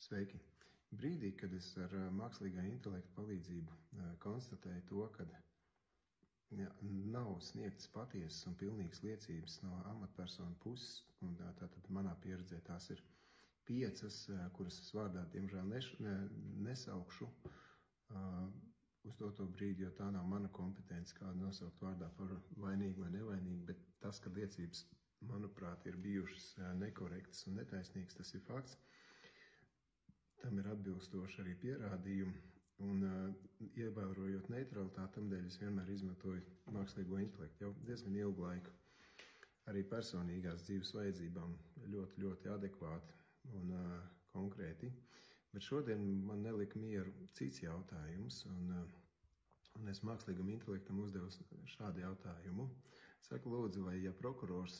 Sveiki! Brīdī, kad es ar mākslīgā intelekta palīdzību konstatēju to, ka nav sniegtas patiesas un pilnīgas liecības no amatpersonu puses, un tātad manā pieredzē tās ir 5, kuras es vārdā diemžēl nesaukšu uz to brīdi, jo tā nav mana kompetence kādu nosaukt vārdā par vainīgu vai nevainīgu, bet tas, ka liecības, manuprāt, ir bijušas nekorektas un netaisnīgas, tas ir fakts. Tam ir atbilstoši arī pierādījumi, un ievērojot neutralitāti, tamdēļ es vienmēr izmantoju mākslīgo intelektu jau diezgan ilgu laiku. Arī personīgās dzīves vajadzībām ļoti adekvāti un konkrēti. Bet šodien man nelika mieru cits jautājums, un es mākslīgam intelektam uzdevu šādu jautājumu. Saku, lūdzu, vai ja prokurors,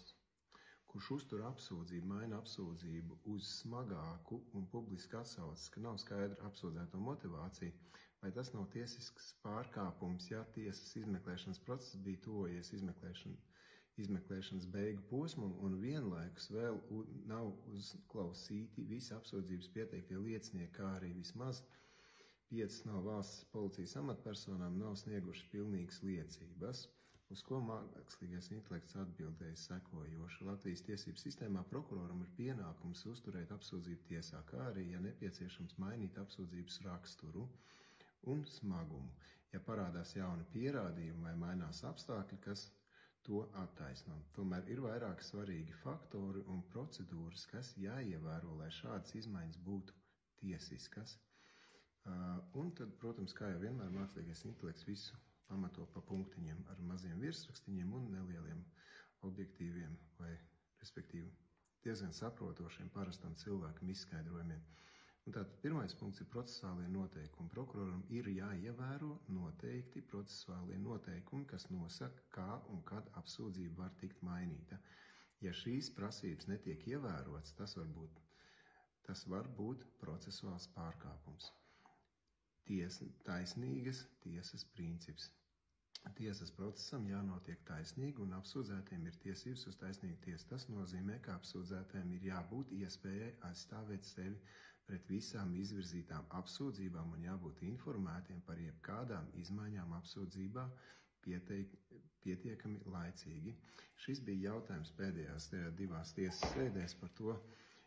kurš uztur apsūdzību, maina apsūdzību uz smagāku un publiski atsaucas, ka nav skaidra apsūdzēto motivācija, vai tas nav tiesisks pārkāpums, ja tiesas izmeklēšanas process bija tuvojies izmeklēšanas beigu posmam un vienlaikus vēl nav uzklausīti visi apsūdzības pieteiktie liecinieki, kā arī vismaz 5 no valsts policijas amatpersonām nav sniegušas pilnīgas liecības. Uz ko mākslīgais intelekts atbildēja sekojoši. Latvijas tiesību sistēmā prokuroram ir pienākums uzturēt apsūdzību tiesā, kā arī, ja nepieciešams, mainīt apsūdzības raksturu un smagumu, ja parādās jauni pierādījumi vai mainās apstākļi, kas to attaisno. Tomēr ir vairāki svarīgi faktori un procedūras, kas jāievēro, lai šādas izmaiņas būtu tiesiskas. Un tad, protams, kā jau vienmēr, mākslīgais intelekts visu pamato pa punktiņiem ar maziem virsrakstiņiem un nelieliem objektīviem vai, respektīvi, diezgan saprotošiem parastam cilvēkam izskaidrojumiem. Un tātad pirmais punkts ir procesālie noteikumi. Prokuroram ir jāievēro noteikti procesuālie noteikumi, kas nosaka, kā un kad apsūdzība var tikt mainīta. Ja šīs prasības netiek ievērotas, tas var būt procesuāls pārkāpums. Taisnīgas tiesas princips. Tiesas procesam jānotiek taisnīgi, un apsūdzētiem ir tiesības uz taisnīgu tiesu. Tas nozīmē, ka apsūdzētājiem ir jābūt iespējai aizstāvēt sevi pret visām izvirzītām apsūdzībām un jābūt informētiem par jebkādām izmaiņām apsūdzībā pietiekami laicīgi. Šis bija jautājums pēdējās 2 tiesas sēdēs par to,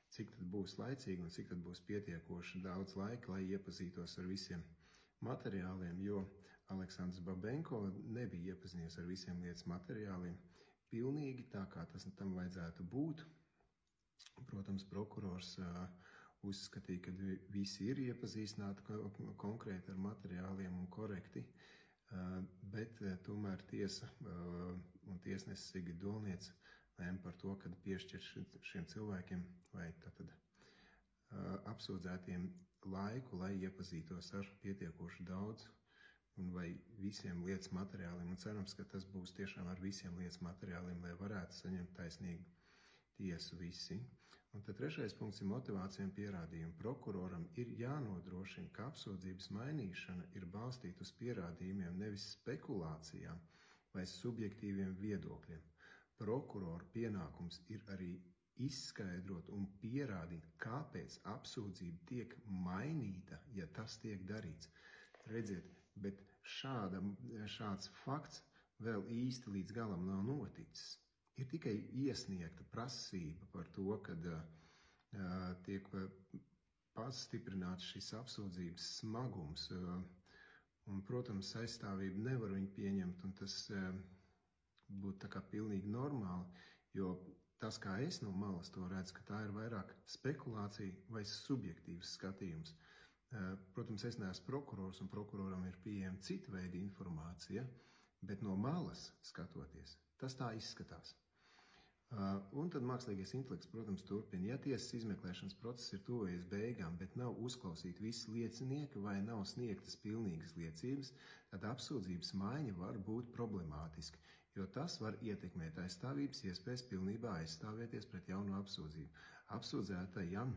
cik tad būs laicīgi un cik tad būs pietiekoši daudz laika, lai iepazītos ar visiem materiāliem, jo Aleksandrs Babenko nebija iepazinies ar visiem lietas materiāliem pilnīgi tā, kā tas tam vajadzētu būt. Protams, prokurors uzskatīja, ka visi ir iepazīstināti konkrēti ar materiāliem un korekti, bet tomēr tiesa un tiesnesis Sigita Dolniece lēma par to, kad piešķir šiem cilvēkiem vai tātad apsūdzētiem laiku, lai iepazītos ar pietiekoši daudz un vai visiem lietas materiāliem. Un cerams, ka tas būs tiešām ar visiem lietas materiāliem, lai varētu saņemt taisnīgu tiesu visi. Un tad 3. punkts ir motivācija un pierādījumi. Prokuroram ir jānodrošina, ka apsūdzības mainīšana ir balstīta uz pierādījumiem, nevis spekulācijām vai subjektīviem viedokļiem. Prokuroru pienākums ir arī izskaidrot un pierādīt, kāpēc apsūdzība tiek mainīta, ja tas tiek darīts. Redziet, bet šāds fakts vēl īsti līdz galam nav noticis. Ir tikai iesniegta prasība par to, kad tiek pastiprināts šis apsūdzības smagums. Un, protams, aizstāvība nevar viņu pieņemt, un tas būtu tā kā pilnīgi normāli, jo tas, kā es no malas to redzu, ka tā ir vairāk spekulācija vai subjektīvs skatījums. Protams, es neesmu prokurors, un prokuroram ir pieejama cita veida informācija, bet no malas skatoties, tas tā izskatās. Un tad mākslīgais intelekts, protams, turpina. Ja tiesas izmeklēšanas process ir tuvojies beigām, bet nav uzklausīti visi liecinieki vai nav sniegtas pilnīgas liecības, tad apsūdzības maiņa var būt problemātiski, jo tas var ietekmēt aizstāvības iespējas pilnībā aizstāvēties pret jaunu apsūdzību. Apsūdzētajam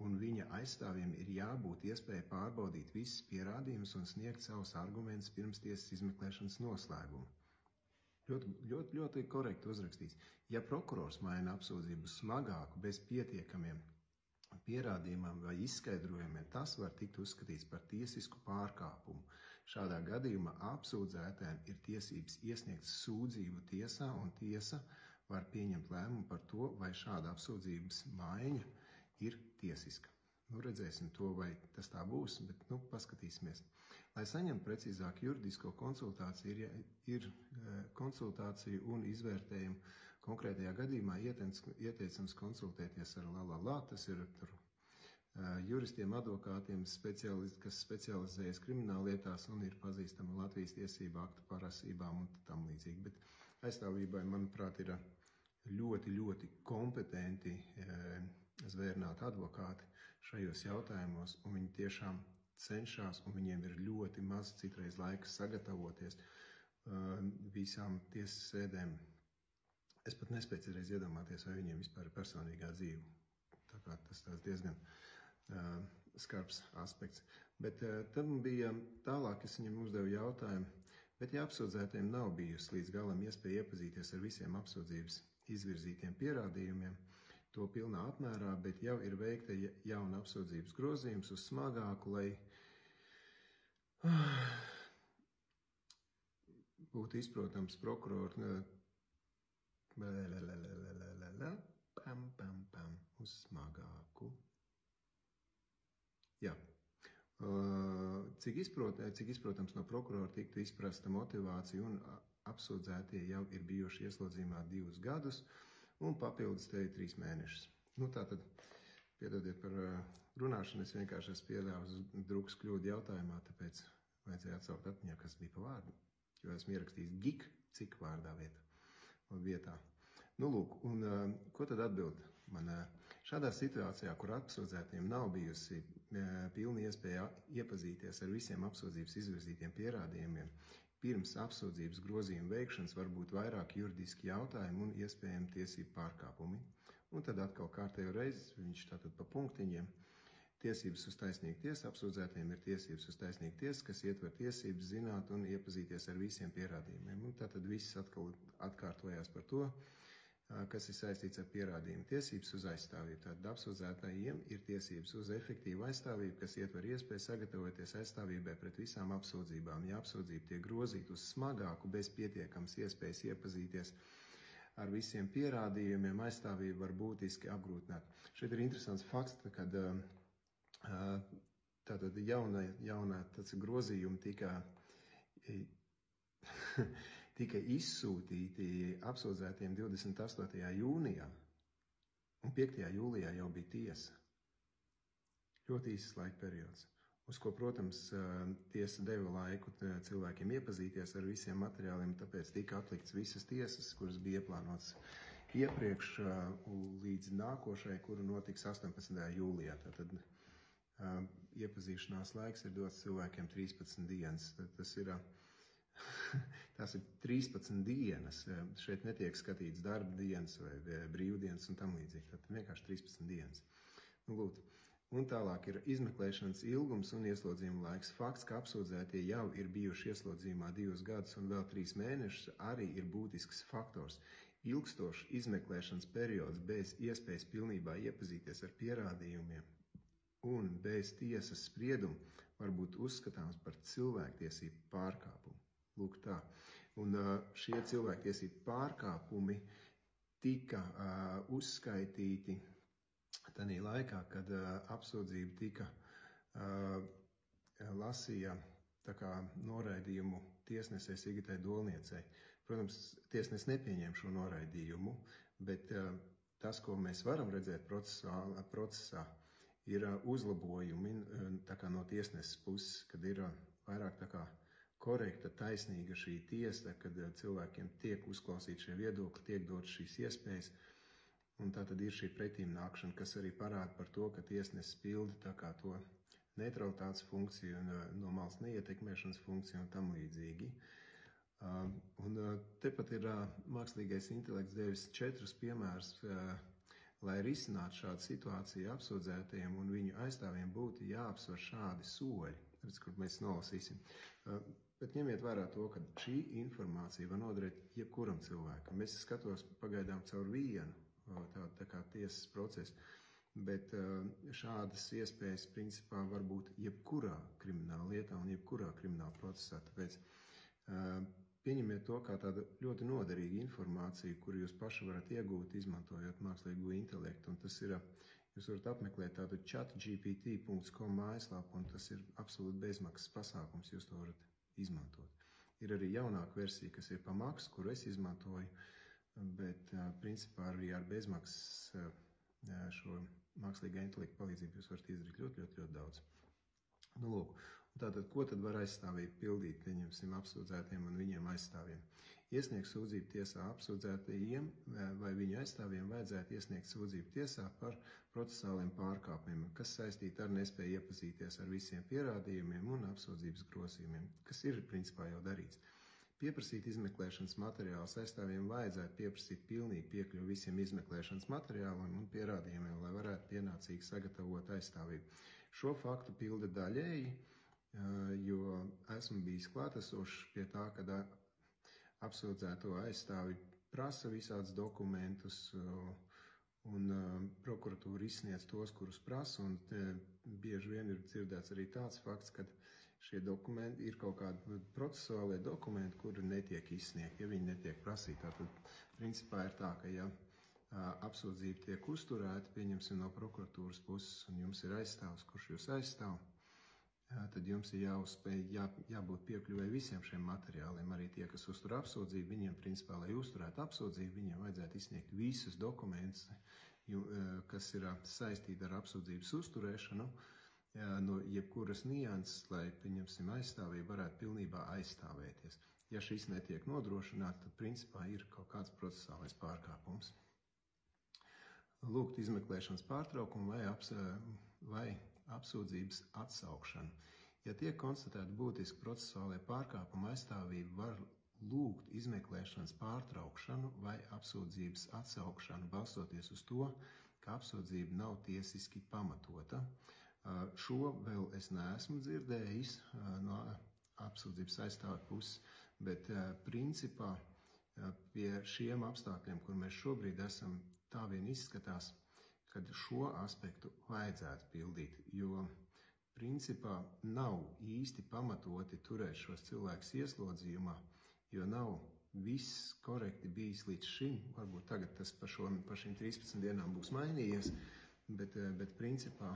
un viņa aizstāvjiem ir jābūt iespēja pārbaudīt visus pierādījumus un sniegt savus argumentus pirms tiesas izmeklēšanas noslēguma. Ļoti korekti uzrakstīts. Ja prokurors maina apsūdzību smagāku bez pietiekamiem pierādījumam vai izskaidrojumiem, tas var tikt uzskatīts par tiesisku pārkāpumu. Šādā gadījumā apsūdzētājiem ir tiesības iesniegt sūdzību tiesā, un tiesa var pieņemt lēmumu par to, vai šāda apsūdzības maiņa ir tiesiska. Redzēsim to, vai tas tā būs, bet paskatīsimies. Lai saņemtu precīzāku juridisko konsultāciju, ir konsultāciju un izvērtējumu. Konkrētajā gadījumā ieteicams konsultēties ar LLL, tas ir juristiem, advokātiem, kas specializējas krimināllietās un ir pazīstami Latvijas tiesību aktu prasībām un tam līdzīgi. Bet aizstāvībai, manuprāt, ir ļoti, ļoti kompetenti zvērnāti advokāti šajos jautājumos, un viņi tiešām cenšas, un viņiem ir ļoti maz citreiz laika sagatavoties visām tiesas sēdēm. Es pat nespēju citreiz iedomāties, vai viņiem vispār ir personīgā dzīve. Tā kā tas diezgan skarbs aspekts. Bet tad bija tālāk, es viņam uzdevu jautājumu, bet ja apsūdzētiem nav bijusi līdz galam iespēja iepazīties ar visiem apsūdzības izvirzītiem pierādījumiem, to pilnā apmērā, bet jau ir veikta jauna apsūdzības grozījums uz smagāku, lai būtu izprotams prokuroru uz smagāku. Jā. Cik izprotams no prokurora tiktu izprasta motivācija un apsūdzētie jau ir bijuši ieslodzījumā 2 gadus un papildus te 3 mēnešus. Tātad, piedodiet par runāšanu, es vienkārši esmu pieļāvis drukas kļūdu jautājumā, tāpēc vajadzēja atsaukt atmiņā, kas bija pa vārdu, jo esmu ierakstījis gik, cik vārdā vietā. Lūk, un ko tad atbild man? Šādā situācijā, kur apsūdzētiem nav bijusi pilna iespēja iepazīties ar visiem apsūdzības izvirzītiem pierādījumiem, pirms apsūdzības grozījuma veikšanas var būt vairāk juridiski jautājumi un iespējami tiesību pārkāpumi. Un tad atkal kārtējo reizi, viņš tātad pa punktiņiem, tiesības uz taisnīgu tiesu, apsūdzētiem ir tiesības uz taisnīgu tiesu, kas ietver tiesības zināt un iepazīties ar visiem pierādījumiem. Un tātad viss atkal atkārtojās par to, kas ir saistīts ar pierādījumu. Tiesības uz aizstāvību. Tātad apsūdzētājiem ir tiesības uz efektīvu aizstāvību, kas ietver iespēju sagatavoties aizstāvībai pret visām apsūdzībām. Ja apsūdzība tiek grozīta uz smagāku, bez pietiekams iespējas iepazīties ar visiem pierādījumiem, aizstāvība var būtiski apgrūtināt. Šeit ir interesants fakts, kad tātad jaunā grozījumi tika izsūtīti apsūdzētiem 28. jūnijā, un 5. jūlijā jau bija tiesa. Ļoti īsts laika periods, uz ko, protams, tiesa deva laiku cilvēkiem iepazīties ar visiem materiāliem, tāpēc tika atlikts visas tiesas, kuras bija ieplānotas iepriekš līdz nākošai, kura notiks 18. jūlijā. Tātad iepazīšanās laiks ir dots cilvēkiem 13 dienas. Tas ir 13 dienas. Šeit netiek skatīts darba dienas vai brīvdienas un tam līdzīgi. Tad vienkārši 13 dienas. Lūk. Un tālāk ir izmeklēšanas ilgums un ieslodzījuma laiks. Fakts, ka apsūdzētie jau ir bijuši ieslodzījumā 2 gadus un vēl 3 mēnešus, arī ir būtisks faktors. Ilgstošs izmeklēšanas periods bez iespējas pilnībā iepazīties ar pierādījumiem un bez tiesas spriedumu var būt uzskatāms par cilvēktiesību pārkāpumu. Lūk tā. Un šie cilvēktiesību pārkāpumi tika uzskaitīti tādā laikā, kad apsūdzība tika lasīja noraidījumu tiesnesei Sigitai Dolniecei. Protams, tiesnes nepieņēma šo noraidījumu, bet tas, ko mēs varam redzēt procesā, ir uzlabojumi no tiesneses puses, kad ir vairāk korekta, taisnīga šī tiesa, kad cilvēkiem tiek uzklausīti šie viedokļi, tiek dot šīs iespējas. Un tā tad ir šī pretīmnākšana, kas arī parāda par to, ka tiesnesis pilda to neutralitātes funkciju un no malas neietekmēšanas funkciju un tam līdzīgi. Un tepat ir mākslīgais intelekts devis 4 piemērus, lai risinātu šādu situāciju apsūdzētajiem un viņu aizstāvjiem būtu jāapsver šādi soļi, kur mēs nolasīsim. Bet ņemiet vērā to, ka šī informācija var noderēt jebkuram cilvēkam. Es skatos pagaidām caur vienu, tā kā tiesas procesu. Bet šādas iespējas principā var būt jebkurā krimināla lietā un jebkurā krimināla procesā. Tāpēc pieņemiet to kā tādu ļoti noderīgu informāciju, kuru jūs paši varat iegūt, izmantojot mākslīgo intelektu. Un tas ir, jūs varat apmeklēt tādu chatgpt.com mājaslapu, un tas ir absolūti bezmaksas pasākums, jūs to varat izmantot. Ir arī jaunāka versija, kas ir pa maksu, kuru es izmantoju, bet principā arī ar bezmaksas šo mākslīgā intelekta palīdzību jūs varat izdarīt ļoti daudz. Nu, lūk, tātad, ko tad var aizstāvīgi pildīt, pieņemsim, apsūdzētiem un viņiem aizstāvjiem? Iesniegt sūdzību tiesā apsūdzētajiem vai viņu aizstāvjiem vajadzētu iesniegt sūdzību tiesā par procesāliem pārkāpumiem, kas saistīti ar nespēju iepazīties ar visiem pierādījumiem un apsūdzības grozījumiem, kas ir principā jau darīts. Pieprasīt izmeklēšanas materiālus aizstāvjiem vajadzētu pieprasīt pilnīgi piekļuvi visiem izmeklēšanas materiāliem un pierādījumiem, lai varētu pienācīgi sagatavot aizstāvību. Šo faktu pilda daļēji, jo esmu bijis klātesošs pie tā, kad apsūdzēto aizstāvi prasa visādus dokumentus un prokuratūra izsniedz tos, kurus prasa, un bieži vien ir dzirdēts arī tāds fakts, ka šie dokumenti ir kaut kādi procesuālie dokumenti, kuri netiek izsniegti, ja viņi netiek prasīti. Tātad, principā ir tā, ka ja apsūdzība tiek uzturēta, pieņemsim no prokuratūras puses, un jums ir aizstāvs, kurš jūs aizstāv, tad jums ir jābūt piekļuvēji visiem šiem materiāliem. Arī tie, kas uztur apsūdzību, viņiem, principā, lai uzturētu apsūdzību, viņiem vajadzētu izsniegt visus dokumentus, kas ir saistīti ar apsūdzības uzturēšanu, no jebkuras nianses, lai, pieņemsim, aizstāvība varētu pilnībā aizstāvēties. Ja šis netiek nodrošināts, tad principā ir kaut kāds procesālais pārkāpums. Lūgt izmeklēšanas pārtraukumu vai apsūdzības atsaukšanu. Ja tiek konstatēti būtiski procesuālie pārkāpumi, aizstāvība var lūgt izmeklēšanas pārtraukšanu vai apsūdzības atsaukšanu, balstoties uz to, ka apsūdzība nav tiesiski pamatota. Šo vēl es neesmu dzirdējis no apsūdzības aizstāvja puses, bet principā pie šiem apstākļiem, kur mēs šobrīd esam, tā vien izskatās, kad šo aspektu vajadzētu pildīt, jo principā nav īsti pamatoti turēt šos cilvēkus ieslodzījumā, jo nav viss korekti bijis līdz šim. Varbūt tagad tas par šīm 13 dienām būs mainījies, bet principā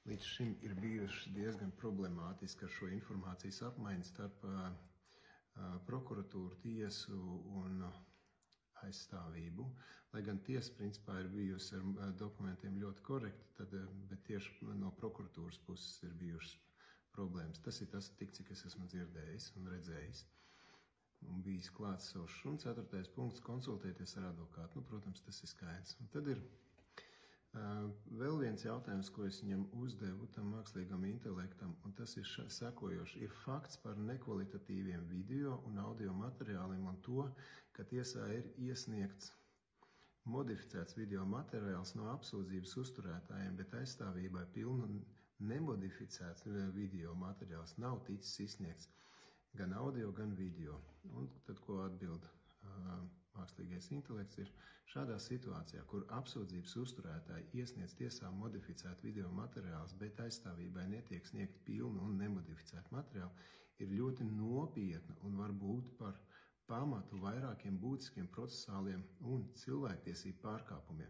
līdz šim ir bijuši diezgan problemātiski ar šo informācijas apmaiņu starp prokuratūru, tiesu un aizstāvību. Lai gan tiesa principā ir bijusi ar dokumentiem ļoti korekti, bet tieši no prokuratūras puses ir bijušas problēmas. Tas ir tas tik, cik es esmu dzirdējis un redzējis un bijis klātsošs. Un 4. punkts - konsultēties ar advokātu. Nu, protams, tas ir skaidrs. Un tad ir vēl viens jautājums, ko es viņam uzdevu tam mākslīgam intelektam, un tas ir sekojoši. Ir fakts par nekvalitatīviem video un audio materiāliem un to, ka tiesā ir iesniegts modificēts video materiāls no apsūdzības uzturētājiem, bet aizstāvībai pilnu nemodificēts video materiāls nav ticis izsniegts gan audio, gan video. Un tad, ko atbild mākslīgais intelekts, ir šādā situācijā, kur apsūdzības uzturētāji iesniedz tiesā modificēt video materiālus, bet aizstāvībai netiek sniegt pilnu un nemodificētu materiālu, ir ļoti nopietna un var būt par pamatu vairākiem būtiskiem procesāliem un cilvēktiesību pārkāpumiem.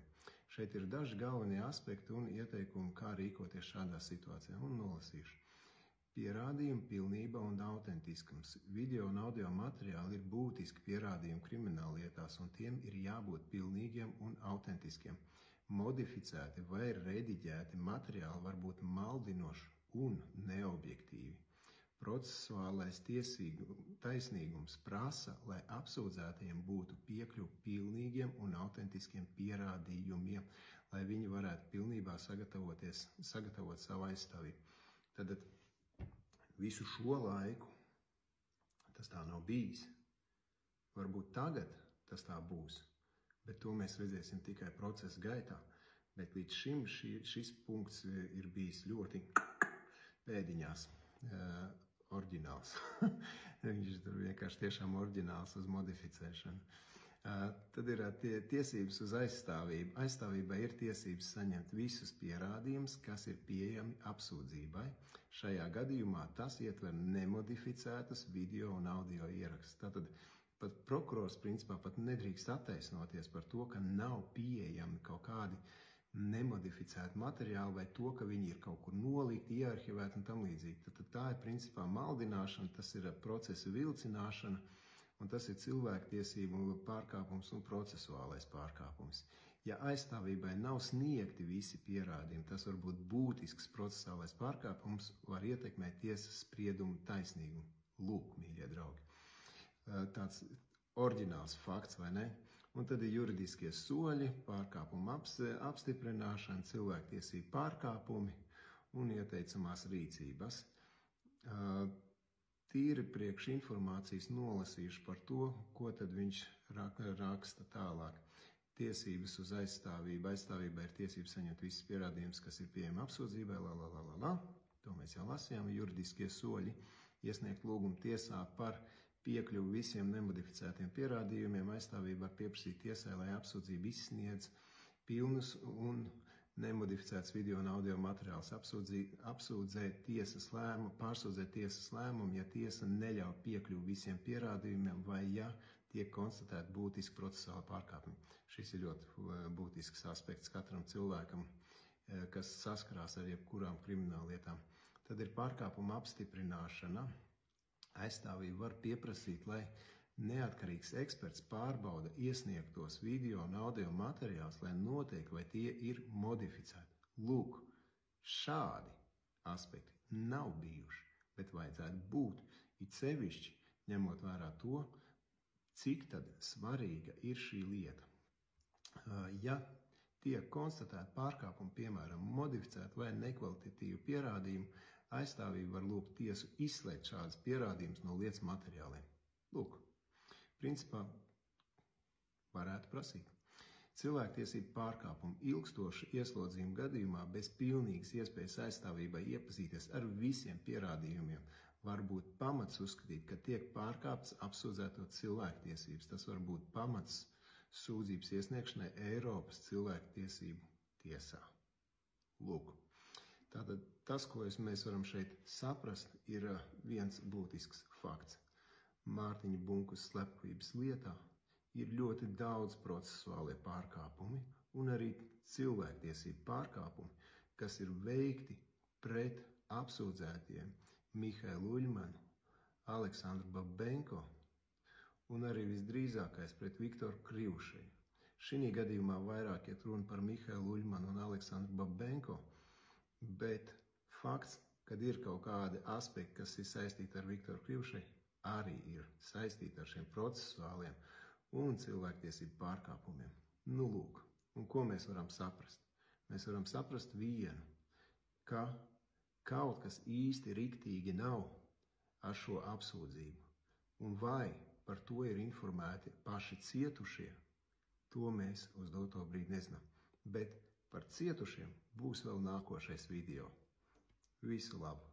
Šeit ir daži galvenie aspekti un ieteikumi, kā rīkoties šādā situācijā, un nolasīšu. Pierādījumi, pilnība un autentiskums. Video un audio materiāli ir būtiski pierādījumi krimināllietās, un tiem ir jābūt pilnīgiem un autentiskiem. Modificēti vai rediģēti materiāli var būt maldinoši un neobjektīvi. Procesuālais taisnīgums prasa, lai apsūdzētajiem būtu piekļuvi pilnīgiem un autentiskiem pierādījumiem, lai viņi varētu pilnībā sagatavot savu aizstāvību. Tad visu šo laiku tas tā nav bijis. Varbūt tagad tas tā būs, bet to mēs redzēsim tikai procesa gaitā. Bet līdz šim šis punkts ir bijis ļoti pēdiņās oriģināls. Viņš tur vienkārši tiešām oriģināls uz modificēšanu. Tad ir tiesības uz aizstāvību. Aizstāvībai ir tiesības saņemt visus pierādījumus, kas ir pieejami apsūdzībai. Šajā gadījumā tas ietver nemodificētus video un audio ierakstus. Tātad pat prokurors principā pat nedrīkst attaisnoties par to, ka nav pieejami kaut kādi nemodificēti materiāli vai to, ka viņi ir kaut kur nolikti, iearhivēti un tam līdzīgi. Tad tā ir principā maldināšana, tas ir procesa vilcināšana, un tas ir cilvēktiesību pārkāpums un procesuālais pārkāpums. Ja aizstāvībai nav sniegti visi pierādījumi, tas var būt būtisks procesālais pārkāpums, var ietekmēt tiesas spriedumu taisnīgumu. Lūk, mīļie draugi. Tāds oriģināls fakts, vai ne? Un tad ir juridiskie soļi, pārkāpuma apstiprināšana, cilvēktiesību pārkāpumi un ieteicamās rīcības. Tīri priekš informācijas nolasījuši par to, ko tad viņš raksta tālāk. Tiesības uz aizstāvību. Aizstāvībai ir tiesības saņemt visus pierādījumus, kas ir pieejami apsūdzībai. To mēs jau lasījām. Juridiskie soļi. Iesniegt lūgumu tiesā par piekļuvu visiem nemodificētiem pierādījumiem. Aizstāvība var pieprasīt tiesai, lai apsūdzība izsniedz pilnus un nemodificēts video un audio materiāls pārsūdzēt tiesas lēmumu, ja tiesa neļauj piekļuvu visiem pierādījumiem vai ja tiek konstatēti būtiski procesāli pārkāpumi. Šis ir ļoti būtisks aspekts katram cilvēkam, kas saskarās ar jebkurām krimināllietām. Tad ir pārkāpuma apstiprināšana. Aizstāvība var pieprasīt, lai neatkarīgs eksperts pārbauda iesniegtos video un audio materiālus, lai noteikti, vai tie ir modificēti. Lūk, šādi aspekti nav bijuši, bet vajadzētu būt, it sevišķi ņemot vērā to, cik tad svarīga ir šī lieta. Ja tiek konstatēti pārkāpumi, piemēram, modificēti vai nekvalitatīvi pierādījumi, aizstāvība var lūgt tiesu izslēgt šādas pierādījumus no lietas materiāliem. Lūk, principā varētu prasīt. Cilvēktiesību pārkāpumu ilgstoša ieslodzījuma gadījumā bez pilnīgas iespējas aizstāvībai iepazīties ar visiem pierādījumiem var būt pamats uzskatīt, ka tiek pārkāptas apsūdzēto cilvēktiesības. Tas var būt pamats sūdzības iesniegšanai Eiropas cilvēktiesību tiesā. Lūk. Tātad tas, ko mēs varam šeit saprast, ir viens būtisks fakts. Mārtiņa Bunkas slepkavības lietā ir ļoti daudz procesuālie pārkāpumi un arī cilvēktiesību pārkāpumi, kas ir veikti pret apsūdzētiem Mihailu Uļmanu, Aleksandru Babenko un arī visdrīzākais pret Viktoru Krivšeju. Šī gadījumā vairāk iet runa par Mihailu Uļmanu un Aleksandru Babenko, bet fakts, kad ir kaut kādi aspekti, kas ir saistīti ar Viktoru Krivšeju, arī ir saistīti ar šiem procesuāliem un cilvēktiesību pārkāpumiem. Nu lūk, un ko mēs varam saprast? Mēs varam saprast vienu, ka kaut kas īsti riktīgi nav ar šo apsūdzību. Un vai par to ir informēti paši cietušie, to mēs uz doto brīdi nezinām. Bet par cietušiem būs vēl nākošais video. Visu labu!